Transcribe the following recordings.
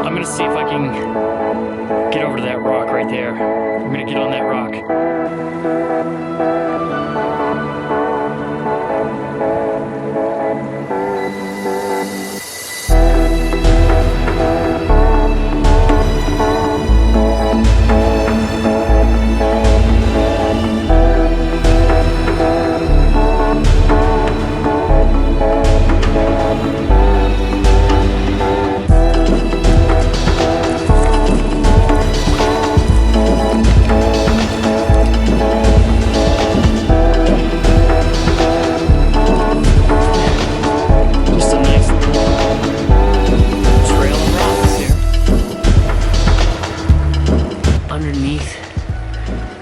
I'm gonna see if I can get over to that rock right there. I'm gonna get on that rock.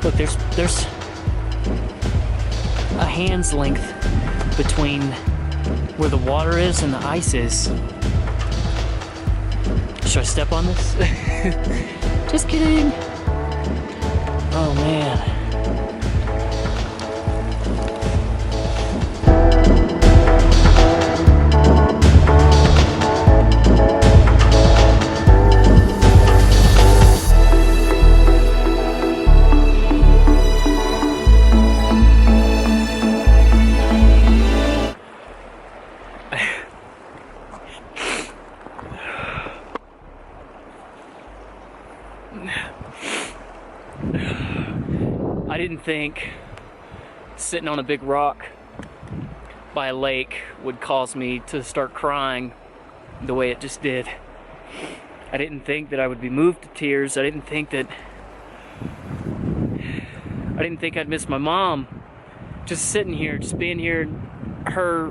Look, there's a hand's length between where the water is and the ice is. Should I step on this? Just kidding. Oh man. I didn't think sitting on a big rock by a lake would cause me to start crying the way it just did. I didn't think that I would be moved to tears. I didn't think I'd miss my mom. Just sitting here, just being here, her...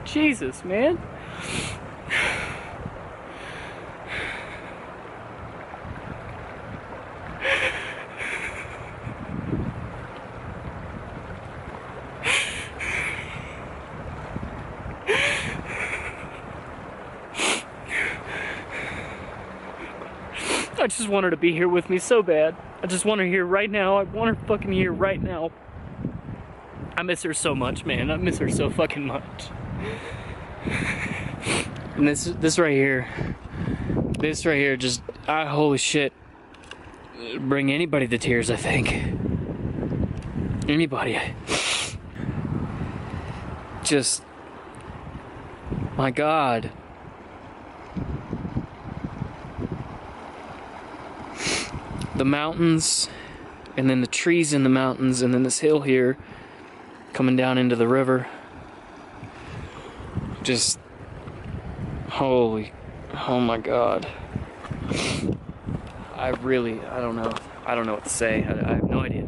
Jesus, man. I just want her to be here with me so bad. I just want her here right now. I want her fucking here right now. I miss her so much, man. I miss her so fucking much. And this right here just, holy shit, bring anybody to tears, I think. Anybody. Just, my God. The mountains, and then the trees in the mountains, and then this hill here coming down into the river. Just holy, oh my God. I don't know what to say. I have no idea.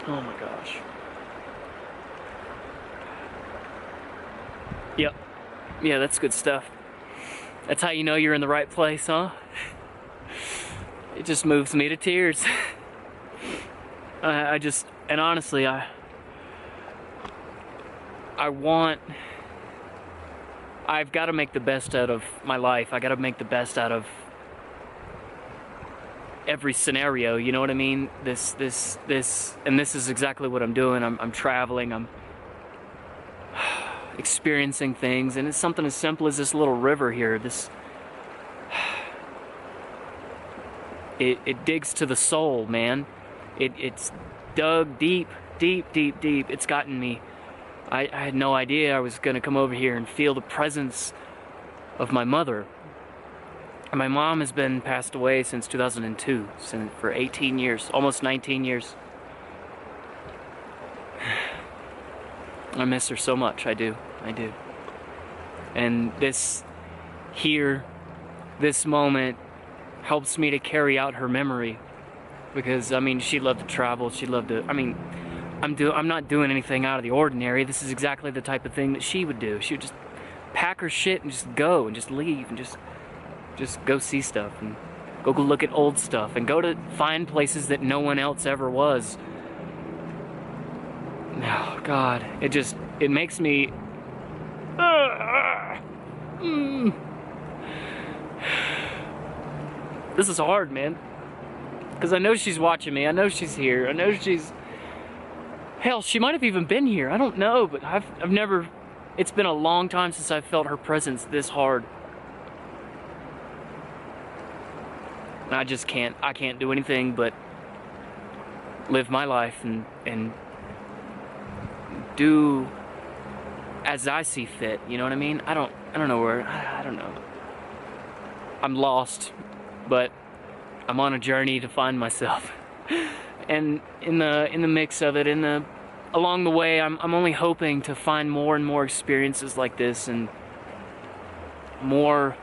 Oh my gosh. Yep. Yeah, that's good stuff. That's how you know you're in the right place, huh? It just moves me to tears. And honestly, I've got to make the best out of my life. I got to make the best out of every scenario, you know what I mean? And this is exactly what I'm doing. I'm traveling. experiencing things, and it's something as simple as this little river here. It digs to the soul, man. It's dug deep, deep, deep, deep. It's gotten me. I had no idea I was gonna come over here and feel the presence of my mother. And my mom has been passed away since 2002, for 18 years, almost 19 years. I miss her so much. I do. And this moment helps me to carry out her memory, because I mean, she loved to travel. She loved to. I mean, I'm not doing anything out of the ordinary. This is exactly the type of thing that she would do. She would just pack her shit and just go and just leave and just go see stuff and go look at old stuff and go to find places that no one else ever was. Oh God, it makes me. This is hard, man. Because I know she's watching me. I know she's here. I know she's. Hell, she might have even been here. I don't know, but I've never. It's been a long time since I felt her presence this hard. And I just can't. I can't do anything but live my life and do as I see fit. You know what I mean? I don't know where. I don't know. I'm lost, but I'm on a journey to find myself. And in the mix of it, along the way, I'm only hoping to find more and more experiences like this, and more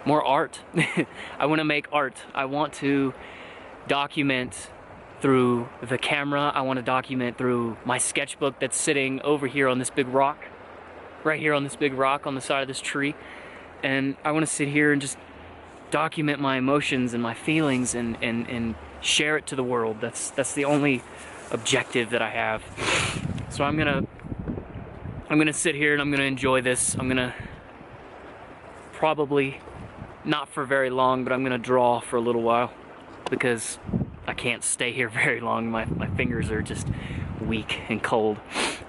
art. I want to make art. I want to document through the camera. I want to document through my sketchbook that's sitting over here on this big rock, right here on this big rock on the side of this tree. And I want to sit here and just document my emotions and my feelings and share it to the world. That's the only objective that I have. So I'm gonna sit here and I'm gonna enjoy this. I'm gonna probably not for very long, but I'm gonna draw for a little while, because I can't stay here very long. My fingers are just weak and cold.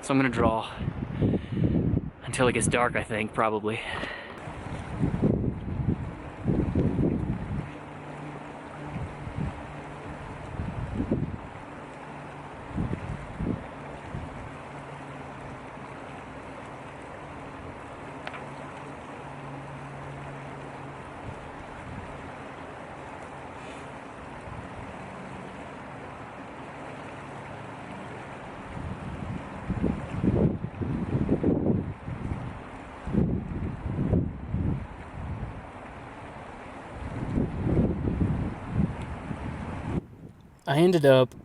So I'm gonna draw until it gets dark, I think, probably. I ended up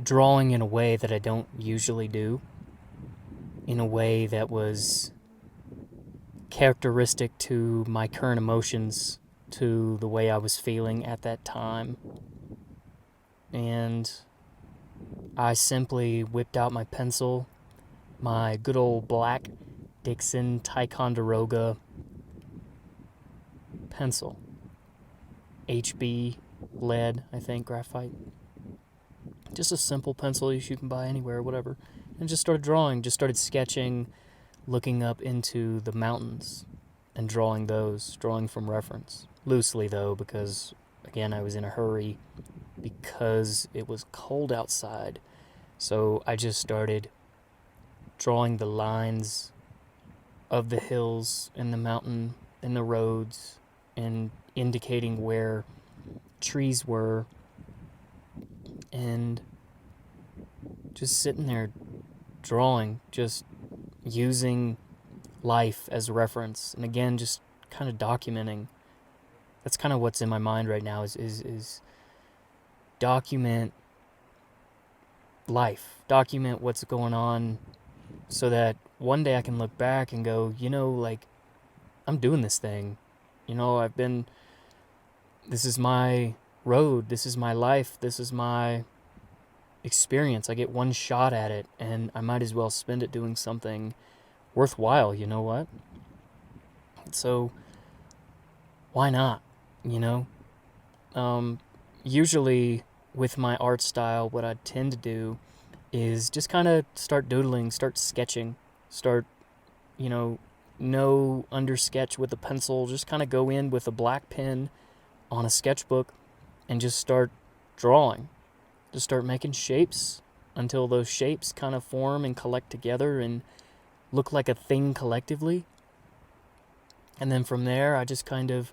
drawing in a way that I don't usually do, in a way that was characteristic to my current emotions, to the way I was feeling at that time. And I simply whipped out my pencil, my good old black Dixon Ticonderoga pencil, HB lead, I think, graphite. Just a simple pencil you can buy anywhere, whatever. And just started drawing, just started sketching, looking up into the mountains and drawing from reference. Loosely, though, because, again, I was in a hurry because it was cold outside. So I just started drawing the lines of the hills and the mountain and the roads and indicating where trees were, and just sitting there drawing, just using life as reference, and again, just kind of documenting. That's kind of what's in my mind right now, is document life, document what's going on, so that one day I can look back and go, like, I'm doing this thing. This is my road, this is my life, this is my experience. I get one shot at it, and I might as well spend it doing something worthwhile, you know what? So, why not, Usually, with my art style, what I tend to do is just kind of start doodling, start sketching, start, no under sketch with a pencil, just kind of go in with a black pen on a sketchbook and just start drawing. Just start making shapes until those shapes kind of form and collect together and look like a thing collectively. And then from there, I just kind of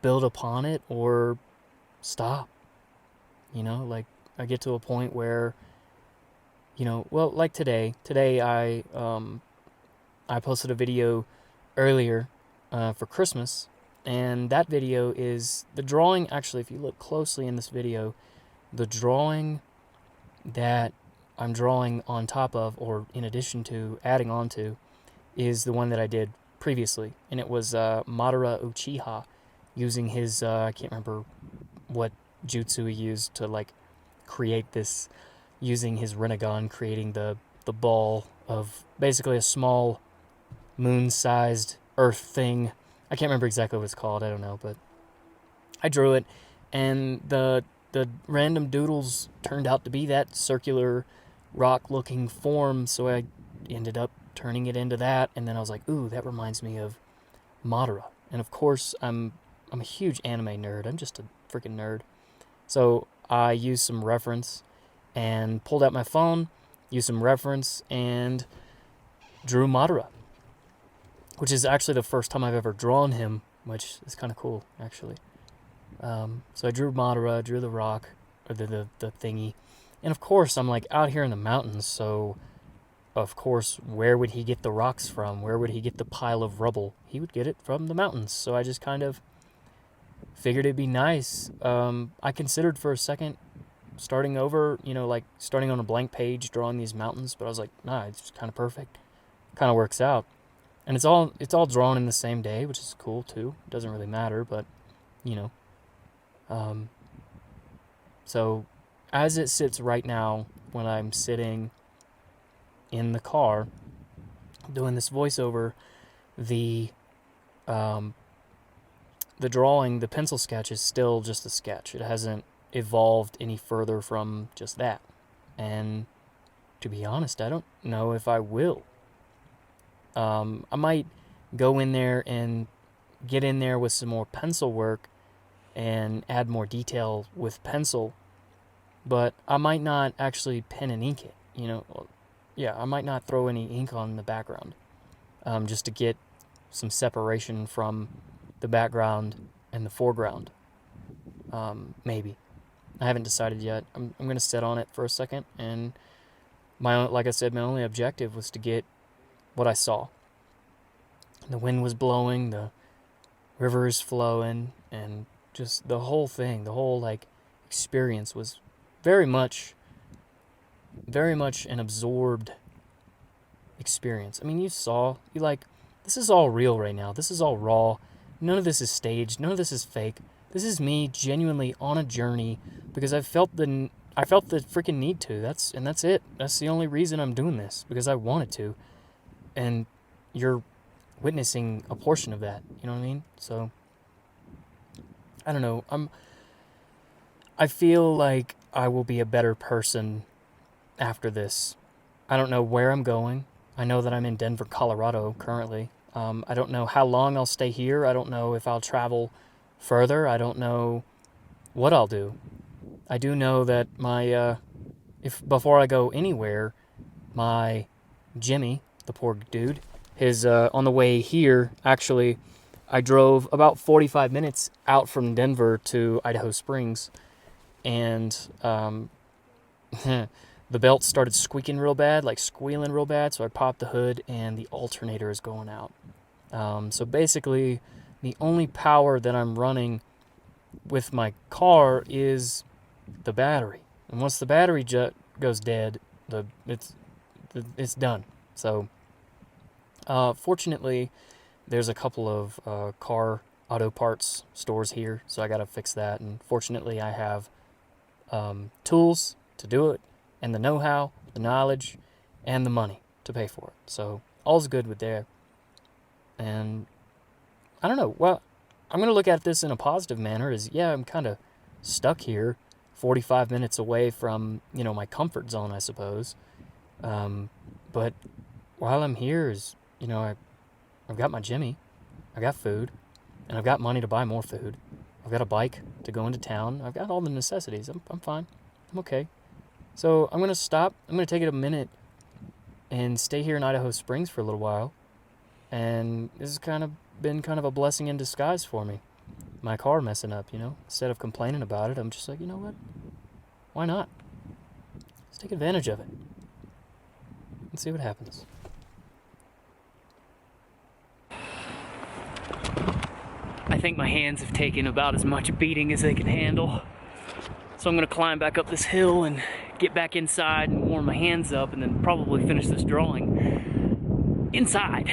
build upon it or stop. Like I get to a point where, like today. Today I posted a video earlier for Christmas, and that video is the drawing. Actually, if you look closely in this video, the drawing that I'm drawing on top of, or in addition to, adding on to, is the one that I did previously, and it was Madara Uchiha using his I can't remember what jutsu he used to like create this, using his Rinnegan, creating the ball of basically a small moon-sized earth thing. I can't remember exactly what it's called, I don't know, but I drew it, and the random doodles turned out to be that circular rock-looking form, so I ended up turning it into that, and then I was like, ooh, that reminds me of Madara. And of course, I'm a huge anime nerd. I'm just a freaking nerd. So I used some reference and pulled out my phone, used some reference, and drew Madara, which is actually the first time I've ever drawn him, which is kind of cool, actually. So I drew Madara, drew the rock, or the thingy, and of course I'm like out here in the mountains, so of course where would he get the rocks from? Where would he get the pile of rubble? He would get it from the mountains, so I just kind of figured it'd be nice. I considered for a second starting over, like starting on a blank page, drawing these mountains, but I was like, nah, it's kind of perfect. Kind of works out. And it's all drawn in the same day, which is cool too. It doesn't really matter, but so as it sits right now, when I'm sitting in the car doing this voiceover, the drawing, the pencil sketch, is still just a sketch. It hasn't evolved any further from just that. And to be honest, I don't know if I will. I might go in there and get in there with some more pencil work and add more detail with pencil, but I might not actually pen and ink it, I might not throw any ink on the background, just to get some separation from the background and the foreground. Maybe. I haven't decided yet. I'm going to sit on it for a second, and like I said, my only objective was to get what I saw. The wind was blowing, the river is flowing, and just the whole thing, the whole experience was very much an absorbed experience. I mean, this is all real right now. This is all raw. None of this is staged. None of this is fake. This is me genuinely on a journey because I felt the freaking need to. That's it. That's the only reason I'm doing this, because I wanted to. And you're witnessing a portion of that, you know what I mean? So I don't know. I feel like I will be a better person after this. I don't know where I'm going. I know that I'm in Denver, Colorado currently. I don't know how long I'll stay here. I don't know if I'll travel further. I don't know what I'll do. I do know that before I go anywhere, my Jimmy, the poor dude, on the way here, actually, I drove about 45 minutes out from Denver to Idaho Springs, and the belt started squealing real bad, so I popped the hood, and the alternator is going out. So basically, the only power that I'm running with my car is the battery. And once the battery goes dead, it's done. So, fortunately, there's a couple of car auto parts stores here, so I gotta fix that. And fortunately, I have tools to do it, and the know-how, the knowledge, and the money to pay for it. So all's good with there. And I don't know. Well, I'm gonna look at this in a positive manner. I'm kind of stuck here, 45 minutes away from my comfort zone, I suppose. But while I'm here I've got my Jimmy, I got food, and I've got money to buy more food. I've got a bike to go into town. I've got all the necessities. I'm fine. I'm okay. So I'm going to stop. I'm going to take it a minute and stay here in Idaho Springs for a little while. And this has been kind of a blessing in disguise for me. My car messing up, Instead of complaining about it, I'm just like, you know what? Why not? Let's take advantage of it and see what happens. I think my hands have taken about as much beating as they can handle. So I'm gonna climb back up this hill and get back inside and warm my hands up and then probably finish this drawing inside.